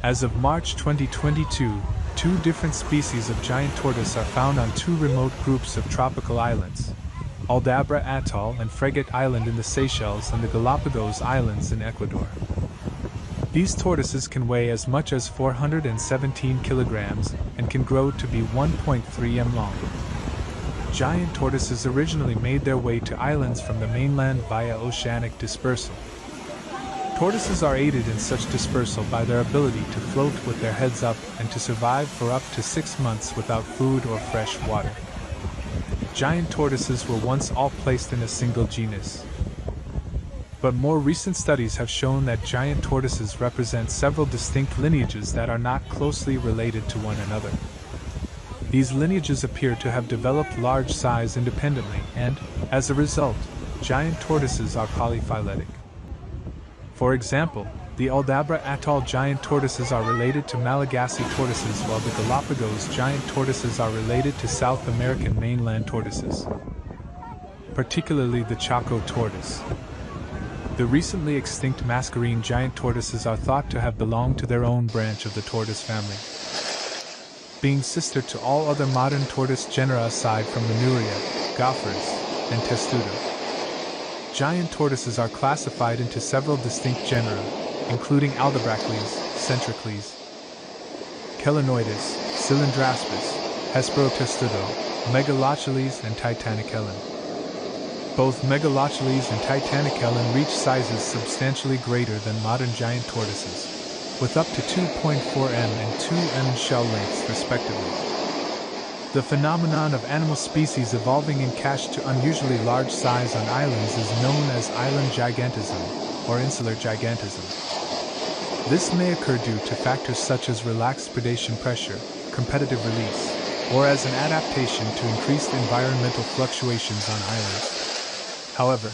As of March 2022, two different species of giant tortoise are found on two remote groups of tropical islands, Aldabra Atoll and Frigate Island in the Seychelles and the Galapagos Islands in Ecuador. These tortoises can weigh as much as 417 kilograms and can grow to be 1.3 m long. Giant tortoises originally made their way to islands from the mainland via oceanic dispersal. Tortoises are aided in such dispersal by their ability to float with their heads up and to survive for up to 6 months without food or fresh water. Giant tortoises were once all placed in a single genus. But more recent studies have shown that giant tortoises represent several distinct lineages that are not closely related to one another. These lineages appear to have developed large size independently and, as a result, giant tortoises are polyphyletic. For example, the Aldabra Atoll giant tortoises are related to Malagasy tortoises while the Galapagos giant tortoises are related to South American mainland tortoises, particularly the Chaco tortoise. The recently extinct mascarene giant tortoises are thought to have belonged to their own branch of the tortoise family, being sister to all other modern tortoise genera aside from Lemuria, Gophers, and Testudo. Giant tortoises are classified into several distinct genera, including Aldebrachles, Centricles, Chelonoidus, Cylindraspis, Hesperotestudo, Megalocheles, and Titanichelin. Both Megalocheles and Titanichelin reach sizes substantially greater than modern giant tortoises, with up to 2.4 m and 2 m shell lengths respectively. The phenomenon of animal species evolving in cache to unusually large size on islands is known as island gigantism, or insular gigantism. This may occur due to factors such as relaxed predation pressure, competitive release, or as an adaptation to increased environmental fluctuations on islands. However,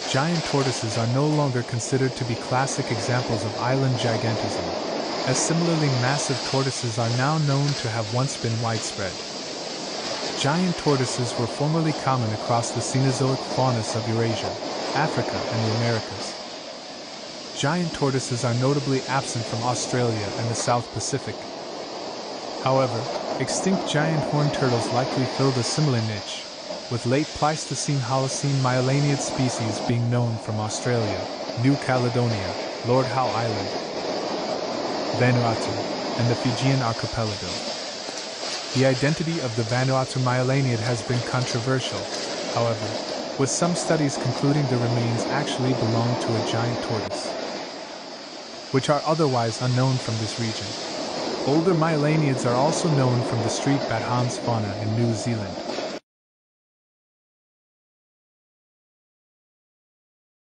giant tortoises are no longer considered to be classic examples of island gigantism, as similarly massive tortoises are now known to have once been widespread. Giant tortoises were formerly common across the Cenozoic faunas of Eurasia, Africa, and the Americas. Giant tortoises are notably absent from Australia and the South Pacific. However, extinct giant horned turtles likely filled a similar niche, with late Pleistocene Holocene myelaniid species being known from Australia, New Caledonia, Lord Howe Island, Vanuatu, and the Fijian archipelago. The identity of the Vanuatu myelaniid has been controversial, however, with some studies concluding the remains actually belong to a giant tortoise, which are otherwise unknown from this region. Older myelaniids are also known from the street bat Hans fauna in New Zealand.